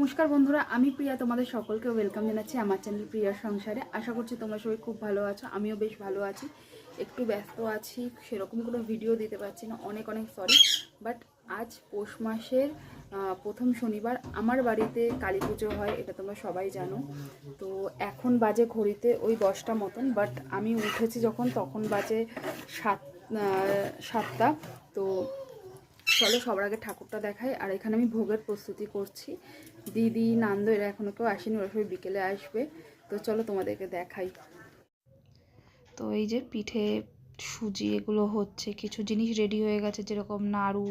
নমস্কার বন্ধুরা, আমি প্রিয়া তোমাদের সকলকে ওয়েলকাম জানাচ্ছি আমার চ্যানেল প্রিয়ার সংসারে। আশা করছি তোমরা সবাই খুব ভালো আছো, আমিও বেশ ভালো আছি। একটু ব্যস্ত আছি, সেরকম কোনো ভিডিও দিতে পারছি না, অনেক সরি। বাট আজ পৌষ মাসের প্রথম শনিবার আমার বাড়িতে কালী পুজো হয়, এটা তোমরা সবাই জানো। তো এখন বাজে ঘড়িতে ওই 10টা মতন, বাট আমি উঠেছি যখন তখন বাজে 7টা। তো চলো সবার আগে ঠাকুরটা দেখাই। আর এখানে আমি ভোগের প্রস্তুতি করছি। দিদি নান্দ এরা এখনো কেউ আসেনি, ওরা সবাই বিকেলে আসবে। তো চলো তোমাদেরকে দেখাই। তো এই যে পিঠে সুজি এগুলো হচ্ছে, কিছু জিনিস রেডি হয়ে গেছে, যেরকম নাড়ু,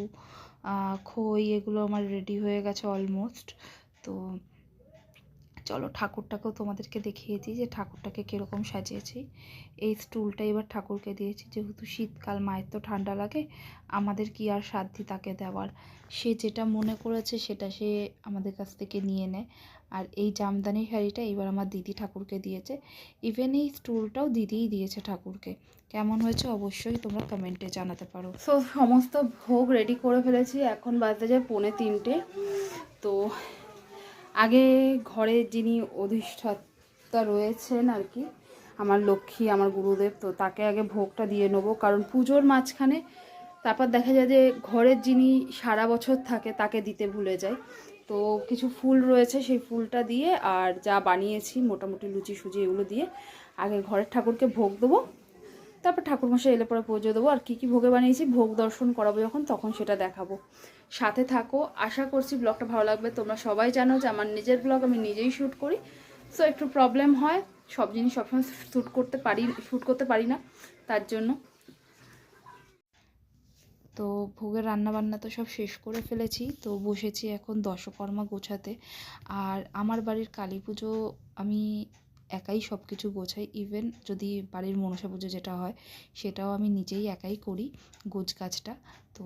খই, এগুলো আমার রেডি হয়ে গেছে অলমোস্ট। তো চলো ঠাকুরটাকেও তোমাদেরকে দেখিয়ে দিই যে ঠাকুরটাকে কীরকম সাজিয়েছি। এই স্টুলটা এবার ঠাকুরকে দিয়েছি, যেহেতু শীতকাল, মায়ের তো ঠান্ডা লাগে, আমাদের কি আর সাধ্যি তাকে দেওয়ার। সে যেটা মনে করেছে সেটা সে আমাদের কাছ থেকে নিয়ে নেয়। আর এই জামদানি শাড়িটা এবার আমার দিদি ঠাকুরকে দিয়েছে। ইভেন এই স্টুলটাও দিদিই দিয়েছে ঠাকুরকে। কেমন হয়েছে অবশ্যই তোমরা কমেন্টে জানাতে পারো। সো সমস্ত ভোগ রেডি করে ফেলেছি, এখন বাজতে যায় 2:45। তো আগে ঘরে যিনি অধিষ্ঠাতা রয়েছেন আর কি, আমার লক্ষ্মী, আমার গুরুদেব, তো তাকে আগে ভোগটা দিয়ে নেবো। কারণ পুজোর মাঝখানে তারপর দেখা যায় যে ঘরের যিনি সারা বছর থাকে তাকে দিতে ভুলে যায়। তো কিছু ফুল রয়েছে, সেই ফুলটা দিয়ে আর যা বানিয়েছি মোটামুটি লুচি সুজি এগুলো দিয়ে আগে ঘরের ঠাকুরকে ভোগ দেবো। তারপর ঠাকুরমশাই এলে পরে পুজো দেবো। আর কী কী ভোগে বানিয়েছি ভোগ দর্শন করাবো যখন, তখন সেটা দেখাবো। সাথে থাকো, আশা করছি ব্লগটা ভালো লাগবে। তোমরা সবাই জানো যে আমার নিজের ব্লগ আমি নিজেই শ্যুট করি, সো একটু প্রবলেম হয়, সব জিনিস সবসময় শ্যুট করতে পারি না, তার জন্য। তো ভোগের রান্নাবান্না তো সব শেষ করে ফেলেছি, তো বসেছি এখন দশকর্মা গোছাতে। আর আমার বাড়ির কালী পুজো আমি একাই সব কিছু গোছাই। ইভেন যদি বাড়ির মনসা পুজো যেটা হয় সেটাও আমি নিজেই একাই করি, গোছগাছটা। তো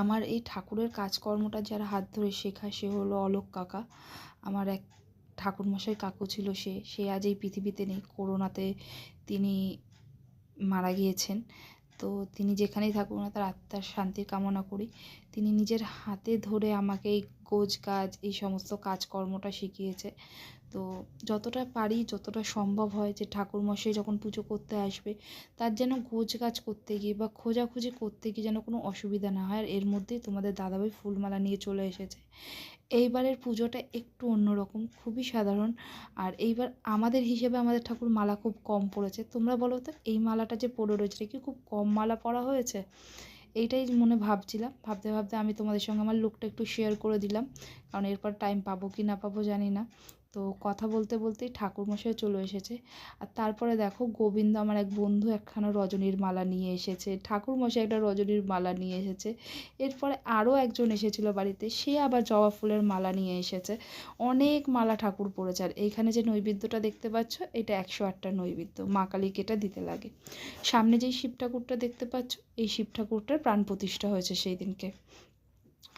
আমার এই ঠাকুরের কাজকর্মটা যারা হাত ধরে শেখায় সে হলো অলোক কাকা। আমার এক ঠাকুরমশাই কাকু ছিল, সে আজ এই পৃথিবীতে নেই, করোনাতে তিনি মারা গিয়েছেন। তো তিনি যেখানেই থাকুক না, তার আত্মার শান্তির কামনা করি। তিনি নিজের হাতে ধরে আমাকে এই গোছগাছ, এই সমস্ত কাজকর্মটা শিখিয়েছে। তো যতটা পারি, যতটা সম্ভব হয়, যে ঠাকুরমশাই যখন পুজো করতে আসবে তার যেন গোছগাছ করতে গিয়ে বা খোঁজাখুঁজি করতে গিয়ে যেন কোনো অসুবিধা না হয়। আর এর মধ্যেই তোমাদের দাদাভাই ফুলমালা নিয়ে চলে এসেছে। এইবারের পুজোটা একটু অন্যরকম, খুবই সাধারণ। আর এইবার আমাদের হিসেবে আমাদের ঠাকুর মালা খুব কম পড়েছে। তোমরা বলো তো, এই মালাটা যে পড়ে রয়েছে কি খুব কম মালা পরা হয়েছে? এইটাই মনে ভাবছিলাম। ভাবতে ভাবতে আমি তোমাদের সঙ্গে আমার লুকটা একটু শেয়ার করে দিলাম, কারণ এরপর টাইম পাবো কি না পাবো জানি না। তো কথা বলতে বলতেই ঠাকুরমশাই চলে এসেছে। আর তারপরে দেখো, গোবিন্দ আমার এক বন্ধু একখানা রজনীর মালা নিয়ে এসেছে, ঠাকুরমশাই একটা রজনীর মালা নিয়ে এসেছে। এরপরে আরও একজন এসেছিলো বাড়িতে, সে আবার জবা ফুলের মালা নিয়ে এসেছে। অনেক মালা ঠাকুর পড়েছে। আর এইখানে যে নৈবেদ্যটা দেখতে পাচ্ছ, এটা 108টা নৈবেদ্য, মা কালীকে এটা দিতে লাগে। সামনে যেই শিব ঠাকুরটা দেখতে পাচ্ছ, এই শিব ঠাকুরটার প্রাণ প্রতিষ্ঠা হয়েছে সেই দিনকে।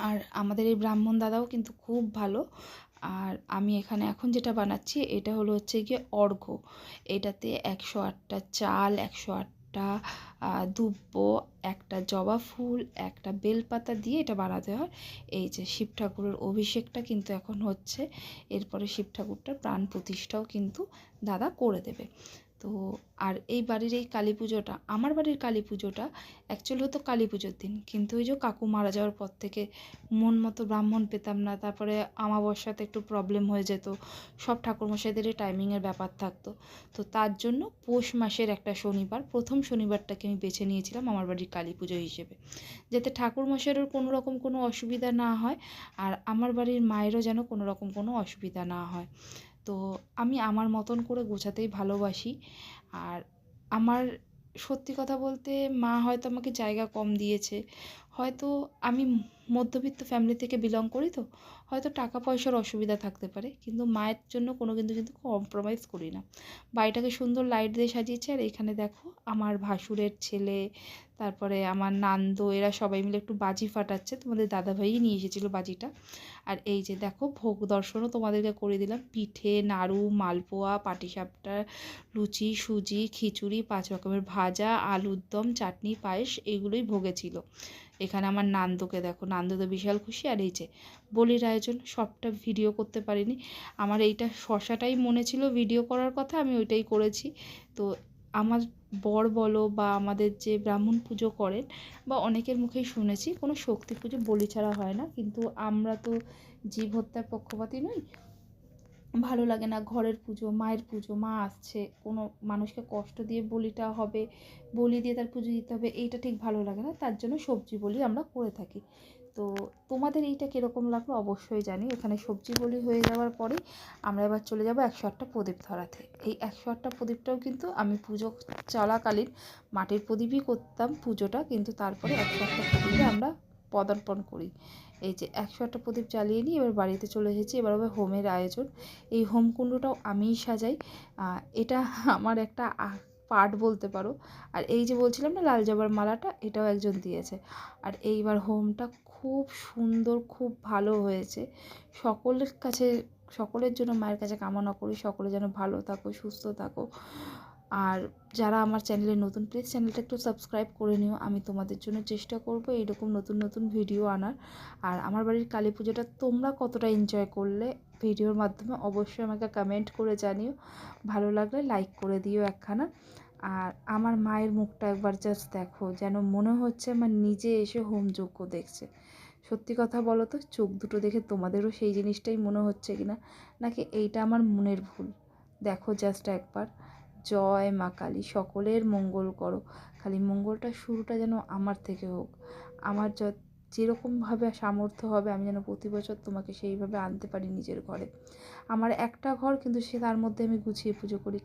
আর আমাদের এই ব্রাহ্মণ দাদাও কিন্তু খুব ভালো। আর আমি এখানে এখন যেটা বানাচ্ছি এটা হচ্ছে গিয়ে অর্ঘ্য। এটাতে 108টা চাল, 108টা দুব্ব, একটা জবা ফুল, একটা বেলপাতা দিয়ে এটা বানাতে হয়। এই যে শিব ঠাকুরের অভিষেকটা কিন্তু এখন হচ্ছে, এরপরে শিব ঠাকুরটার প্রাণ প্রতিষ্ঠাও কিন্তু দাদা করে দেবে। তো আর এই বাড়ির এই কালী পুজোটা, আমার বাড়ির কালী পুজোটা অ্যাকচুয়ালি হতো কালী পুজোর দিন, কিন্তু ওই যে কাকু মারা যাওয়ার পর থেকে মন মতো ব্রাহ্মণ পেতাম না। তারপরে আমাবস্যাতে একটু প্রবলেম হয়ে যেত, সব ঠাকুরমশাইদেরই টাইমিংয়ের ব্যাপার থাকতো। তো তার জন্য পৌষ মাসের একটা শনিবার, প্রথম শনিবারটাকে আমি বেছে নিয়েছিলাম আমার বাড়ির কালী পুজো হিসেবে, যাতে ঠাকুরমশাইয়েরও কোনো রকম কোনো অসুবিধা না হয়, আর আমার বাড়ির মায়েরও যেন কোনো রকম কোনো অসুবিধা না হয়। তো আমি আমার মতন করে গোছাতেই ভালোবাসি। আর আমার সত্যি কথা বলতে, মা হয়তো আমাকে জায়গা কম দিয়েছে, হয়তো আমি মধ্যবিত্ত ফ্যামিলি থেকে বিলং করি, তো হয়তো টাকা পয়সার অসুবিধা থাকতে পারে, কিন্তু মায়ের জন্য কোনো কিন্তু কম্প্রোমাইজ করি না। বাড়িটাকে সুন্দর লাইট দিয়ে সাজিয়েছে। আর এখানে দেখো আমার ভাসুরের ছেলে, তারপরে আমার নান্দু, এরা সবাই মিলে একটু বাজি ফাটাচ্ছে, তোমাদের দাদাভাই নিয়ে এসেছিলো বাজিটা। আর এই যে দেখো, ভোগ দর্শনও তোমাদেরকে করে দিলাম। পিঠে, নাড়ু, মালপোয়া, পাটিসাপটা, লুচি, সুজি, খিচুড়ি, 5 রকমের ভাজা, আলুর দম, চাটনি, পায়েস, এইগুলোই ভোগে ছিল। এখানে আমার নান্দুকে দেখো, নান্দু তো বিশাল খুশি। আর এই যে বলির আয়োজন, সবটা ভিডিও করতে পারিনি। আমার এইটা শশাটাই মনে ছিল ভিডিও করার কথা, আমি ওইটাই করেছি। তো আমার বর বলো বা আমাদের যে ব্রাহ্মণ পুজো করেন বা অনেকের মুখেই শুনেছি, কোনো শক্তি পুজো বলি ছাড়া হয় না। কিন্তু আমরা তো জীব হত্যার পক্ষপাতী নই, ভালো লাগে না। ঘরের পুজো, মায়ের পুজো, মা আসছে, কোনো মানুষকে কষ্ট দিয়ে বলিটা হবে, বলি দিয়ে তার পুজো দিতে হবে, এইটা ঠিক ভালো লাগে না। তার জন্য সবজি বলি আমরা করে থাকি। তো তোমাদের এইটা কীরকম লাগলো অবশ্যই জানি। এখানে সবজি বলি হয়ে যাওয়ার পরে আমরা এবার চলে যাব 108টা প্রদীপ ধরাতে। এই 108টা প্রদীপটাও কিন্তু আমি পুজো চলাকালীন মাটির প্রদীপই করতাম পুজোটা, কিন্তু তারপরে 108টা প্রদীপে আমরা পদার্পণ করি। এই যে 108টা প্রদীপ জ্বালিয়ে নিই, এবার বাড়িতে চলে এসেছি। এবার হবে হোমের আয়োজন। এই হোমকুণ্ডটাও আমিই সাজাই, এটা আমার একটা পার্ট বলতে পারো। আর এই যে বলছিলাম না লাল জবার মালাটা, এটাও একজন দিয়েছে। আর এইবার হোমটা খুব সুন্দর, খুব ভালো হয়েছে। সকলের কাছে, সকলের জন্য মায়ের কাছে কামনা করি সকলে যেন ভালো থাকো, সুস্থ থাকো। আর যারা আমার চ্যানেলে নতুন, প্লিজ চ্যানেলটা একটু সাবস্ক্রাইব করে নিও। আমি তোমাদের জন্য চেষ্টা করব এইরকম নতুন নতুন ভিডিও আনার। আর আমার বাড়ির কালী পুজোটা তোমরা কতটা এনজয় করলে ভিডিওর মাধ্যমে অবশ্যই আমাকে কমেন্ট করে জানিও। ভালো লাগলে লাইক করে দিও একখানা। আর আমার মায়ের মুখটা একবার জাস্ট দেখো, যেন মনে হচ্ছে আমার নিজে এসে হোমযজ্ঞ দেখছে। সত্যি কথা বলো তো, চোখ দুটো দেখে তোমাদেরও সেই জিনিসটাই মনে হচ্ছে কি না, নাকি এইটা আমার মনের ভুল? দেখো জাস্ট একবার। জয় মা কালী, সকলের মঙ্গল করো। খালি মঙ্গলটা শুরুটা যেন আমার থেকে হোক। আমার যেরকমভাবে সামর্থ্য হবে আমি যেন প্রতি বছর তোমাকে সেইভাবে আনতে পারি নিজের ঘরে। আমার একটা ঘর, কিন্তু তার মধ্যে আমি গুছিয়ে পুজো করি।